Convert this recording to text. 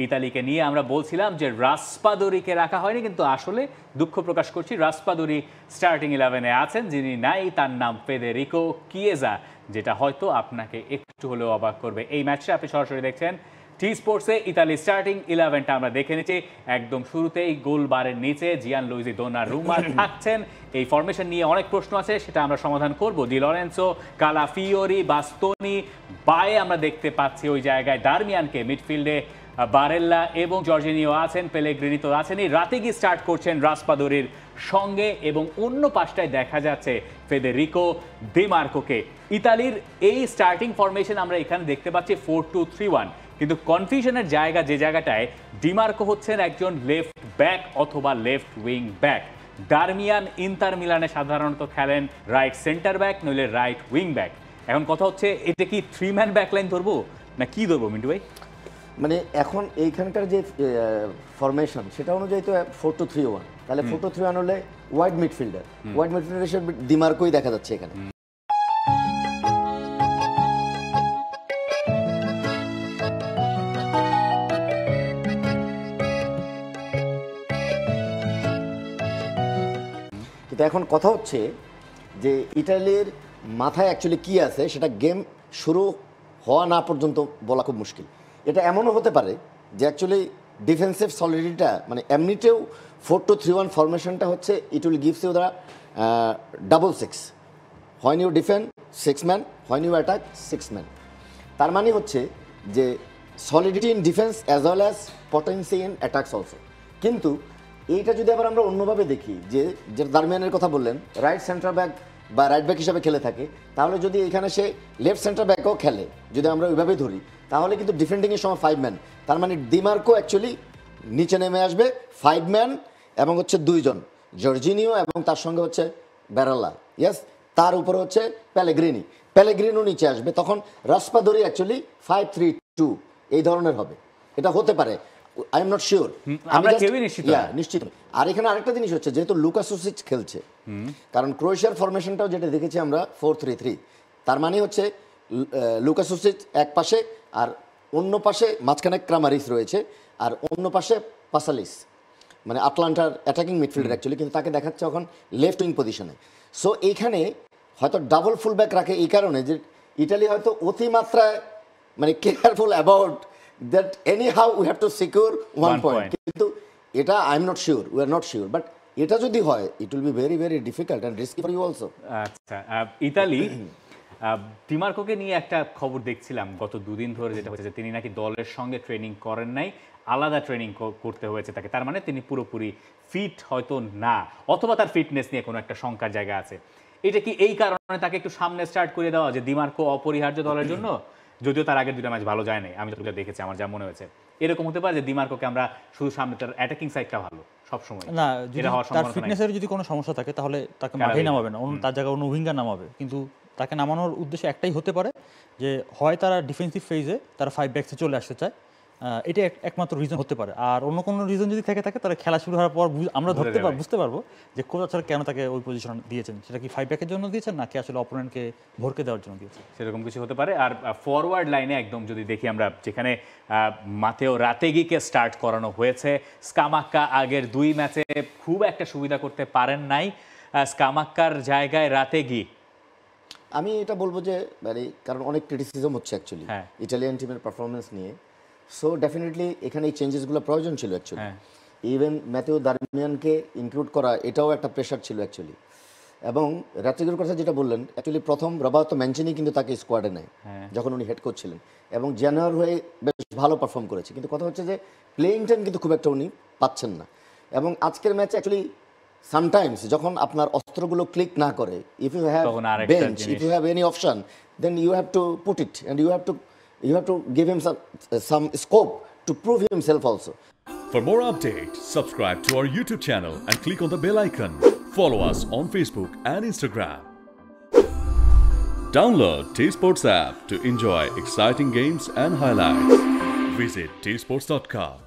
ইতালিকে নিয়ে আমরা বলছিলাম যে রাসপাদোরিকে রাখা হয়নি, কিন্তু আসলে দুঃখ প্রকাশ করছি, রাসপাদোরি স্টার্টিং 11-এ আছেন। যিনি নাই তার নাম ফেদেরিকো কিয়েজা, যেটা হয়তো আপনাকে একটু হলেও অবাক করবে। এই ম্যাচটা আপনি সরাসরি দেখছেন টি স্পোর্টসে। ইতালি স্টার্টিং 11টা আমরা দেখে নিচ্ছি। একদম শুরুতেই গোল বারের নিচে জিয়ানলুইজি দোনারুমা থাকছেন। এই ফরমেশন নিয়ে অনেক প্রশ্ন আছে, সেটা আমরা সমাধান করব। ডি লরেন্সো, কালাফিওরি, বাস্তোনি, বায়ে আমরা দেখতে পাচ্ছি ওই জায়গায় দারমিয়ানকে, মিডফিল্ডে বারেল্লা এবং জর্জিনিও আছেন, পেলেগ্রিনি তো আছেনই। রাতেগি স্টার্ট করছেন রাসপাদোরির সঙ্গে এবং অন্য পাশটায় দেখা যাচ্ছে ফেদেরিকো দিমার্কোকে। ইতালির এই স্টার্টিং ফরমেশন আমরা এখানে দেখতে পাচ্ছি 4-2-3-1, কিন্তু কনফিউশনের জায়গা যে জায়গাটায় ডিমার্কো হচ্ছেন একজন লেফট ব্যাক অথবা লেফট উইং ব্যাক। দারমিয়ান ইন্টার মিলানে সাধারণত খেলেন রাইট সেন্টার ব্যাক নইলে রাইট উইং ব্যাক। এখন কথা হচ্ছে এটা কি 3-ম্যান ব্যাক লাইন ধরবো না কি ধরবো মিন্টু ভাই? মানে এখন এইখানকার যে ফরমেশন সেটা অনুযায়ী তো 4-2-3-1, তাহলে 4-2-3-1 হলে ওয়াইড মিডফিল্ডার হিসেবে ডিমার্কোই দেখা যাচ্ছে এখানে। কিন্তু এখন কথা হচ্ছে যে ইতালির মাথায় অ্যাকচুয়ালি কি আছে সেটা গেম শুরু হওয়া না পর্যন্ত বলা খুব মুশকিল। এটা এমনও হতে পারে যে অ্যাকচুয়ালি ডিফেন্সিভ সলিডিটিটা মানে এমনিতেও 4-2-3-1 ফরমেশনটা হচ্ছে it will gives you the double 6, when you defend 6 man, when you attack 6 man. তার মানে হচ্ছে যে solidity in defence as well as potency in attacks also. কিন্তু এইটা যদি আবার আমরা অন্যভাবে দেখি, যে দারমিয়ানের কথা বললেন রাইট সেন্টার ব্যাক বা রাইট ব্যাক হিসাবে খেলে থাকে, তাহলে যদি এখানে সে লেফট সেন্টার ব্যাকও খেলে, যদি আমরা ওইভাবেই ধরি, তাহলে কিন্তু ডিফেন্ডিংয়ের সময় 5 ম্যান। তার মানে ডিমার্কো অ্যাকচুয়ালি নিচে নেমে আসবে 5 ম্যান এবং হচ্ছে 2 জন জর্জিনিও এবং তার সঙ্গে হচ্ছে ব্যারাল্লা, ইয়েস, তার উপরে হচ্ছে প্যালেগ্রিনো নিচে আসবে। তখন রাসপাদোরি অ্যাকচুয়ালি 5-3-2 এই ধরনের হবে। এটা হতে পারে, আই এম নট শিওর, আমরা কেউই নিশ্চিত। আর এখানে আরেকটা জিনিস হচ্ছে, যেহেতু লুকাস সুসিচ খেলছে, কারণ ক্রোয়েশিয়ার ফরমেশনটাও যেটা দেখেছি আমরা 4-3-3, তার মানে হচ্ছে লুকাস সুসিচ এক পাশে আর অন্য পাশে মাঝখানে ক্রামারিস রয়েছে আর অন্য পাশে পাসালিস, মানে আটলান্টার অ্যাটাকিং মিডফিল্ডার অ্যাকচুয়ালি, কিন্তু তাকে দেখাচ্ছে এখন লেফট উইং পজিশনে। সো এইখানে হয়তো ডাবল ফুল ব্যাক রাখে এই কারণে যে ইটালি হয়তো অতিমাত্রায় মানে careful about that anyhow we have to secure one point. কিন্তু এটা I am not sure, we are not sure, but এটা যদি হয় it will be very very difficult and risky for you also. আচ্ছা, Italy ডিমার্কোকে নিয়ে একটা খবর দেখছিলাম গত 2 দিন ধরে, যেটা হচ্ছে যে তিনি নাকি দলের সঙ্গে ট্রেনিং করেন নাই, আলাদা ট্রেনিং করতে হয়েছে তাকে। তার মানে তিনি পুরোপুরি ফিট হয়তো না, অথবা তার ফিটনেস নিয়ে কোনো একটা শঙ্কার জায়গা আছে। এটা কি এই কারণে তাকে একটু সামনে স্টার্ট করে দেওয়া যে ডিমার্কো অপরিহার্য দলের জন্য? যদিও তার আগের 2টা ম্যাচ ভালো যায় নাই, আমি যতটা দেখেছি, আমার যা মনে হয়েছে এরকম হতে পারে যে ডিমার্কোকে আমরা শুধু সামনে, তার অ্যাটাকিং সাইডটা ভালো সবসময় না, যদি তার ফিটনেসের যদি কোনো সমস্যা থাকে তাহলে তাকে মাঠেই নামাবে না, তার জায়গায় অন্য উইঙ্গার নামাবে। কিন্তু তাকে নামানোর উদ্দেশ্য একটাই হতে পারে যে হয় তারা ডিফেন্সিভ ফেজে তারা 5 ব্যাকসে চলে আসতে চায়, এটা একমাত্র রিজন হতে পারে। আর অন্য কোনো রিজন যদি থেকে থাকে তাহলে খেলা শুরু হওয়ার পর আমরা বুঝতে পারবো যে কোচ আসলে কেন তাকে ওই পজিশন দিয়েছেন, সেটা কি 5 ব্যাকের জন্য দিয়েছেন নাকি আসলে অপোনেন্টকে ভরকে দেওয়ার জন্য দিয়েছেন, সেরকম কিছু হতে পারে। আর ফরওয়ার্ড লাইনে একদম যদি দেখি আমরা, যেখানে মাতেও রাতেগিকে স্টার্ট করানো হয়েছে, স্কামাক্কা আগের 2 ম্যাচে খুব একটা সুবিধা করতে পারেন নাই, স্কামাক্কার জায়গায় রাতেগি। আমি এটা বলবো যে মানে কারণ অনেক ক্রিটিসিজম হচ্ছে অ্যাকচুয়ালি ইটালিয়ান টিমের পারফরমেন্স নিয়ে, সো ডেফিনেটলি এখানে এই চেঞ্জেসগুলো প্রয়োজন ছিল অ্যাকচুয়ালি। ইভেন ম্যাথিউ দারমিয়ানকে ইনক্লুড করা এটাও একটা প্রেশার ছিল অ্যাকচুয়ালি। এবং রাত্রিগুলোর কথা যেটা বললেন, অ্যাকচুয়ালি প্রথম রবার্তো ম্যানচিনি কিন্তু তাকে স্কোয়াডে নেয় যখন উনি হেড কোচ ছিলেন, এবং জানুয়ার হয়ে বেশ ভালো পারফর্ম করেছে। কিন্তু কথা হচ্ছে যে প্লেইং টাইম কিন্তু খুব একটা উনি পাচ্ছেন না। এবং আজকের ম্যাচে অ্যাকচুয়ালি সামটাইমস যখন আপনার অস্ত্রগুলো ক্লিক না করে, if you have bench, if you have any option, then you have to put it and you have to give him some scope to prove himself also. For more updates, subscribe to our YouTube channel and click on the bell icon. Follow us on Facebook and Instagram. Download T-Sports app to enjoy exciting games and highlights. Visit tsports.com.